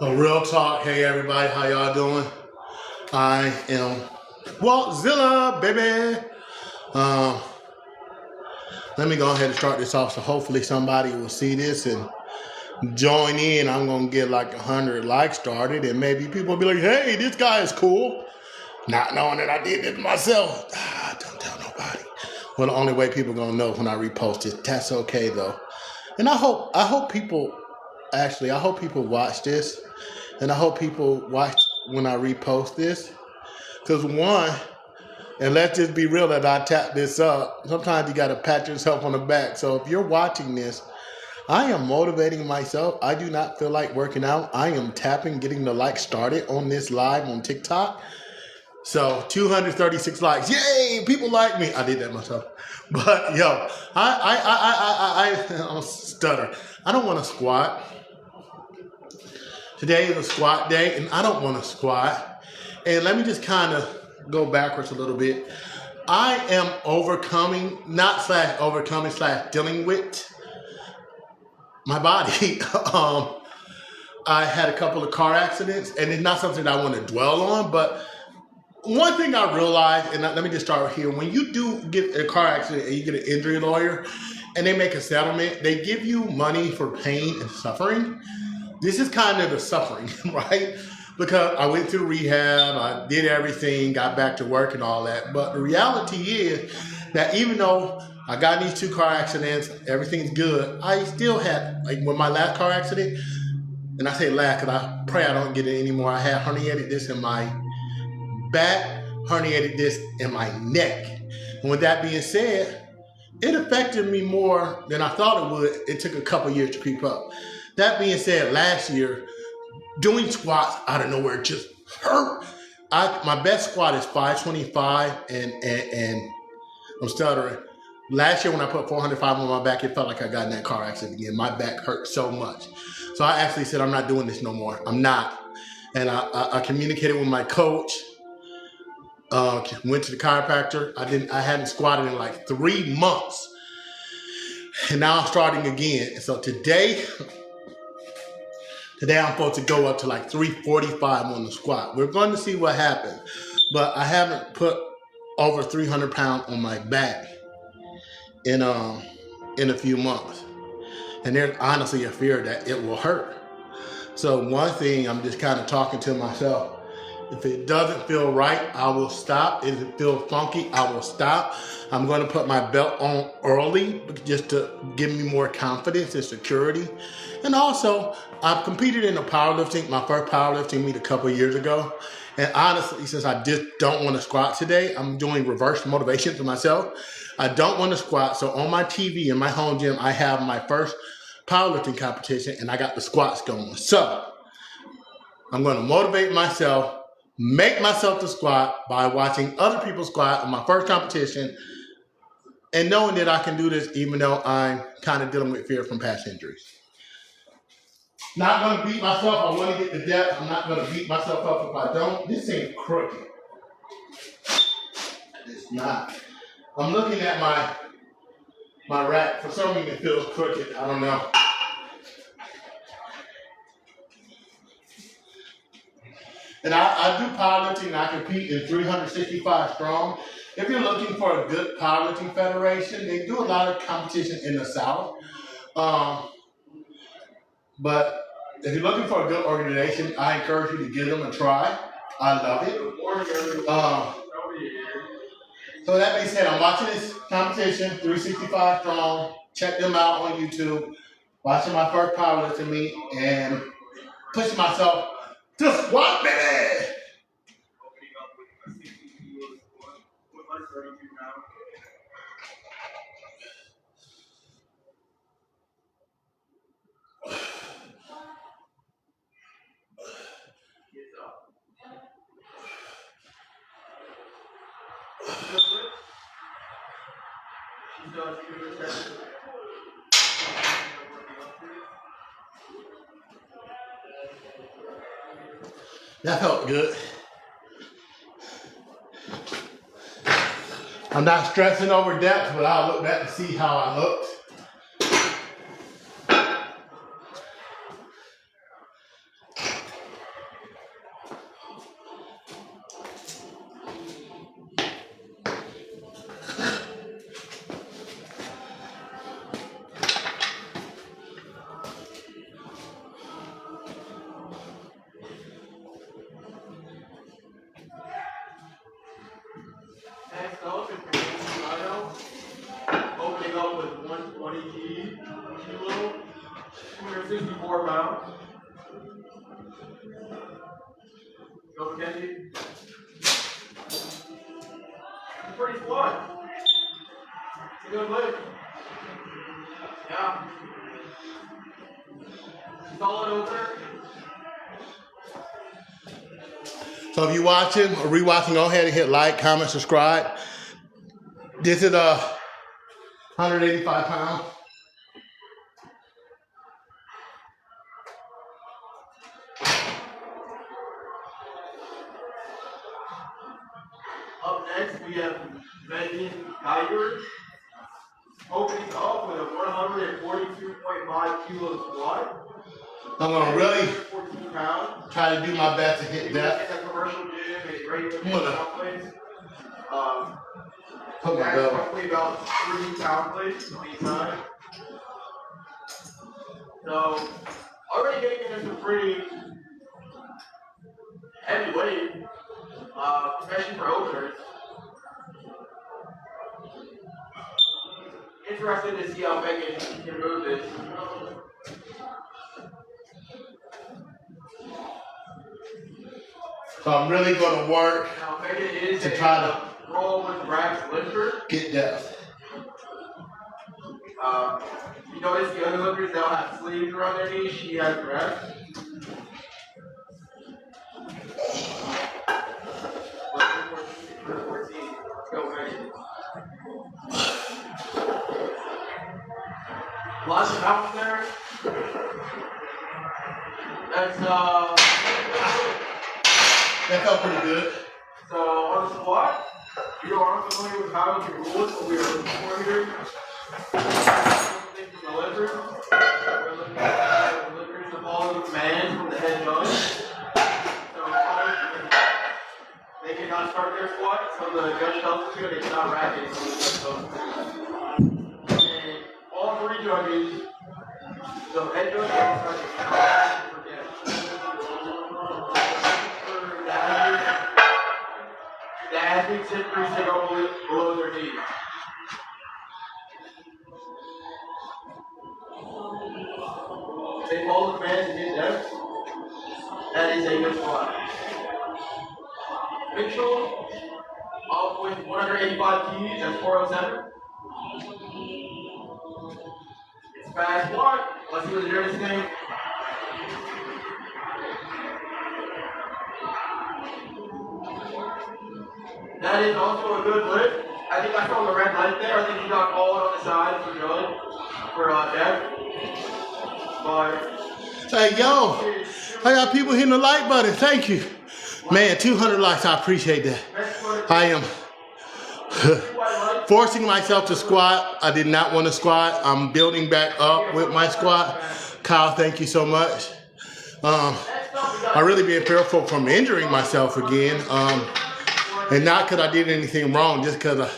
So real talk, hey everybody, how y'all doing? I am Waltzilla, baby. Um, Let me go ahead and start this off so hopefully somebody will see this and join in. I'm gonna get like 100 likes started and maybe people will be like, hey, this guy is cool. Not knowing that I did it myself. Don't tell nobody. Well, the only way people gonna know when I repost it. That's okay though. And I hope people watch this. And I hope people watch when I repost this. Because one, and let's just be real that I tap this up, sometimes you got to pat yourself on the back. So if you're watching this, I am motivating myself. I do not feel like working out. I am tapping, getting the like started on this live on TikTok. So 236 likes. Yay! People like me. I did that myself. But yo, I'm stutter. I don't want to squat. Today is a squat day, and I don't want to squat. And let me just kind of go backwards a little bit. I am dealing with my body. I had a couple of car accidents, and it's not something I want to dwell on, but one thing I realized, and let me just start here, when you do get a car accident and you get an injury lawyer, and they make a settlement, they give you money for pain and suffering. This is kind of the suffering, right? Because I went through rehab, I did everything, got back to work and all that. But the reality is that even though I got in these 2 car accidents, everything's good, I still had, like with my last car accident, and I say last because I pray I don't get it anymore, I had herniated disc in my back, herniated disc in my neck. And with that being said, it affected me more than I thought it would. It took a couple years to creep up. That being said, last year, doing squats out of nowhere just hurt. My best squat is 525, and I'm stuttering. Last year when I put 405 on my back, it felt like I got in that car accident again. My back hurt so much. So I actually said, I'm not doing this no more. I'm not. And I communicated with my coach, went to the chiropractor. I hadn't squatted in like 3 months. And now I'm starting again. And so today I'm supposed to go up to like 345 on the squat. We're going to see what happens. But I haven't put over 300 pounds on my back in a few months. And there's honestly a fear that it will hurt. So one thing, I'm just kind of talking to myself. If it doesn't feel right, I will stop. If it feels funky, I will stop. I'm going to put my belt on early just to give me more confidence and security. And also, I've competed in powerlifting, my first powerlifting meet a couple years ago. And honestly, since I just don't want to squat today, I'm doing reverse motivation to myself. I don't want to squat. So on my TV in my home gym, I have my first powerlifting competition and I got the squats going. So I'm going to motivate myself, make myself to squat by watching other people squat on my first competition and knowing that I can do this even though I'm kind of dealing with fear from past injuries. Not going to beat myself. I want to get the depth. I'm not going to beat myself up if I don't. This ain't crooked. It's not. I'm looking at my rack. For some reason it feels crooked. I don't know. And I do powerlifting and I compete in 365 strong. If you're looking for a good powerlifting federation, they do a lot of competition in the South. But if you're looking for a good organization, I encourage you to give them a try. I love it. So that being said, I'm watching this competition, 365 strong. Check them out on YouTube. Watching my first powerlifting meet and pushing myself to squat, baby! That felt good. I'm not stressing over depth, but I'll look back to see how I looked. 164 pounds. Go Kenji. Pretty squat. Good lift. Yeah. Solid opener. So if you're watching or rewatching, go ahead and hit like, comment, subscribe. This is 185 pounds. Up next, we have Megan Geiger. Opening up with a 142.5 kilo squat. I'm going to really 14 pounds. try to do my best to hit that. In a commercial gym, it's great to I'm gonna put my belt. Roughly about 3 pound plates on each side. So, already getting into some pretty heavy weight, especially for openers. Interested to see how Megan can move this. So I'm really going to work Now, Megan is to try to roll with Brax lifter. get depth. You notice the other lifters, they'll have sleeves around their knees. She has reps. Let's go, Megan. Lots of bounce there. That's That felt pretty good. so on the squat, you are familiar with how you can rule it, what we are looking for here. Things from the lifters. We're looking at the lifters to follow the command from the head judge. So they cannot start their squat, so the judge tells us to, they cannot rack it. And all 3 judges, the head judge will start to count for depth. The athletes increase to go below their knees. They follow the command to hit depth. That is a good squat. Mitchell up with 185 keys, that's 407. It's fast squat. Let's see what the difference is. That is also a good lift. I think I saw the red light there. I think he got called on the side for good for depth. But Hey, yo, I got people hitting the like button. Thank you. Man, 200 likes. I appreciate that. I am forcing myself to squat. I did not want to squat. I'm building back up with my squat. Kyle, thank you so much. I really been fearful from injuring myself again. And not because I did anything wrong, just because I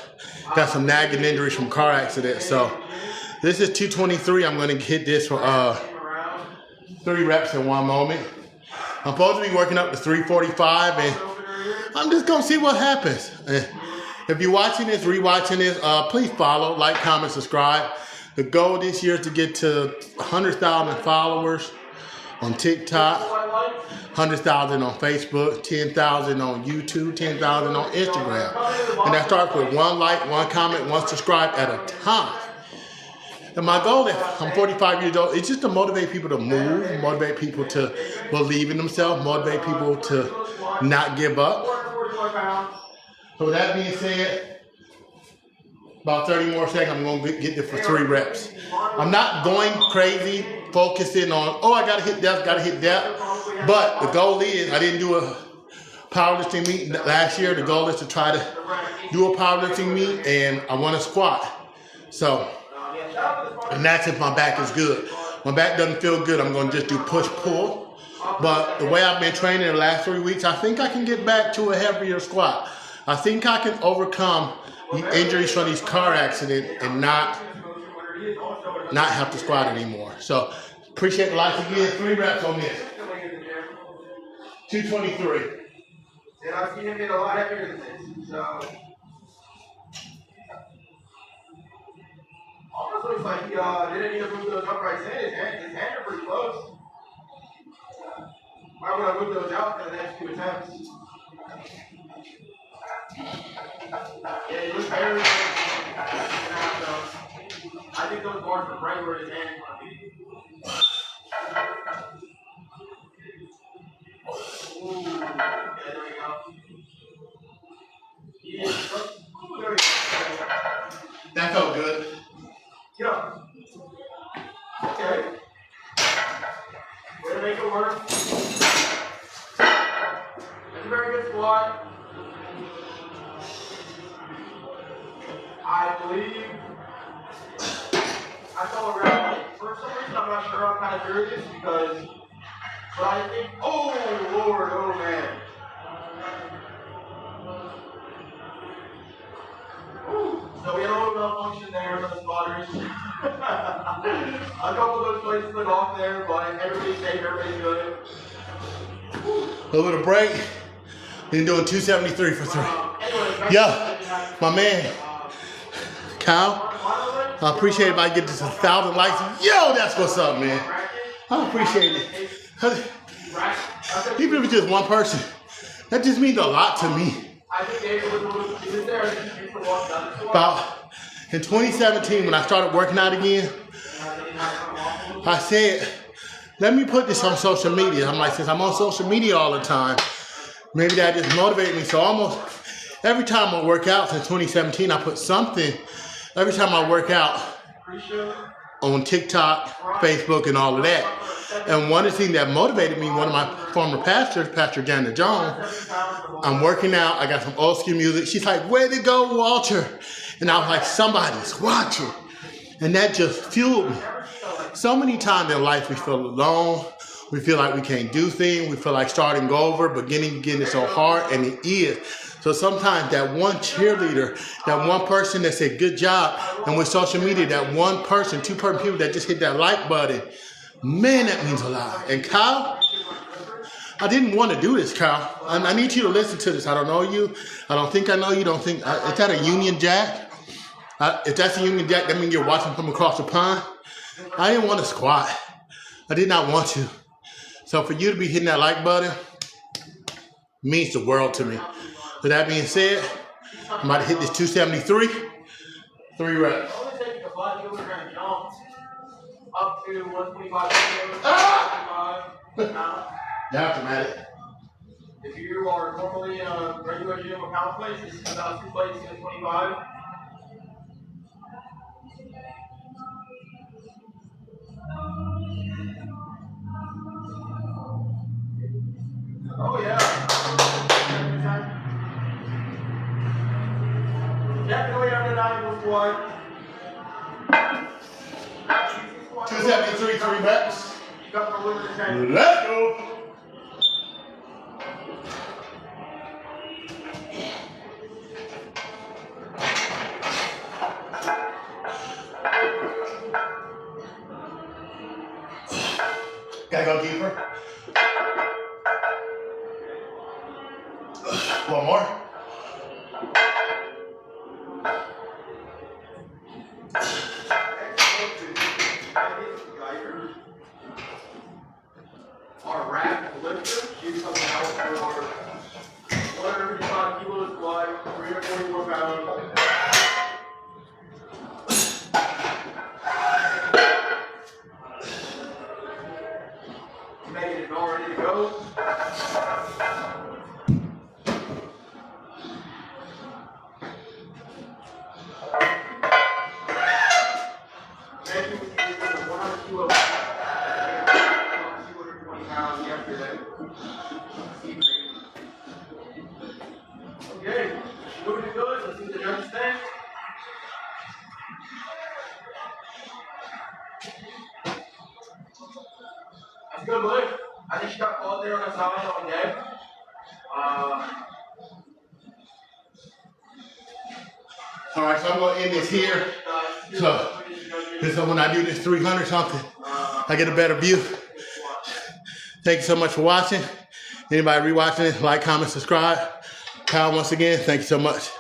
got some nagging injuries from car accidents. So this is 223. I'm going to hit this for 3 reps in 1 moment. I'm supposed to be working up to 345, and I'm just going to see what happens. If you're watching this, rewatching this, please follow, like, comment, subscribe. The goal this year is to get to 100,000 followers on TikTok, 100,000 on Facebook, 10,000 on YouTube, 10,000 on Instagram. And that starts with 1 like, 1 comment, 1 subscribe at a time. And my goal is, I'm 45 years old, it's just to motivate people to move, motivate people to believe in themselves, motivate people to not give up. So with that being said, about 30 more seconds, I'm going to get this for 3 reps. I'm not going crazy, focusing on, oh, I got to hit depth, But the goal is, I didn't do a powerlifting meet last year. The goal is to try to do a powerlifting meet, and I want to squat. So, and that's if my back is good. My back doesn't feel good, I'm going to just do push-pull. But the way I've been training the last 3 weeks, I think I can get back to a heavier squat. I think I can overcome the injuries from these car accidents and not have to squat anymore. So, appreciate the likes again. 3 reps on this. 223. And I've seen him get a lot heavier than this. So almost also looks like he didn't need to move those uprights in. His hands are pretty close. Might want to move those out for the next 2 attempts. Yeah, he looks very good. I think those bars are right where his hands want to be. Ooh, yeah, there we go. Ooh, there we go. That felt good. Get up. Okay. Way to make it work. That's a very good squat. I believe I saw around like for some reason I'm not sure. I'm kind of curious because but I think oh Lord, oh man. So we had a little malfunction there with the spotters. A couple of those places went off there, but everybody's safe, everybody's good. A little break. Been doing 273 for 3. Anyway, Yo, my man, Kyle, I appreciate it if I get this 1,000 likes. Yo, that's what's up, man. I appreciate it. Even if it's just one person, that just means a lot to me. I think David was there. About in 2017, when I started working out again, I said, let me put this on social media. I'm like, since I'm on social media all the time, maybe that just motivated me. So almost every time I work out since 2017, I put something, every time I work out on TikTok, Facebook, and all of that. And one of the things that motivated me, one of my former pastors, Pastor Janet Jones, I'm working out, I got some old school music. She's like, way to go, Walter. And I was like, somebody's watching. And that just fueled me. So many times in life we feel alone. We feel like we can't do things. We feel like starting over, beginning again is so hard, and it is. So sometimes that one cheerleader, that one person that said good job, and with social media, that one person, 2 people that just hit that like button, man, that means a lot. And Kyle, I didn't want to do this, Kyle. I need you to listen to this. I don't know you. I don't think I know you. Don't think is that a Union Jack? If that's a Union Jack, that means you're watching from across the pond. I didn't want to squat. I did not want to. So for you to be hitting that like button means the world to me. With that being said, I'm about to hit this 273. 3 reps. Up to 125 kilos. That's dramatic. If you are normally in a regular gym or pound plates, this is about 2 plates at 25. Oh yeah. Definitely undeniable squat. 273, 3 reps. You got the limit of 10. Let's go. Gotta go deeper. One more. Our rack lifter, she's coming out for 155 kilos squat, 344 pounds. Making it all ready to go. Okay, moving it good. Let's do the next thing. That's good lift. I think she got caught there on the side on deck. All right, so I'm gonna end this here. So when I do this 300 something, I get a better view. Thank you so much for watching. Anybody rewatching it, like, comment, subscribe. Kyle, once again, thank you so much.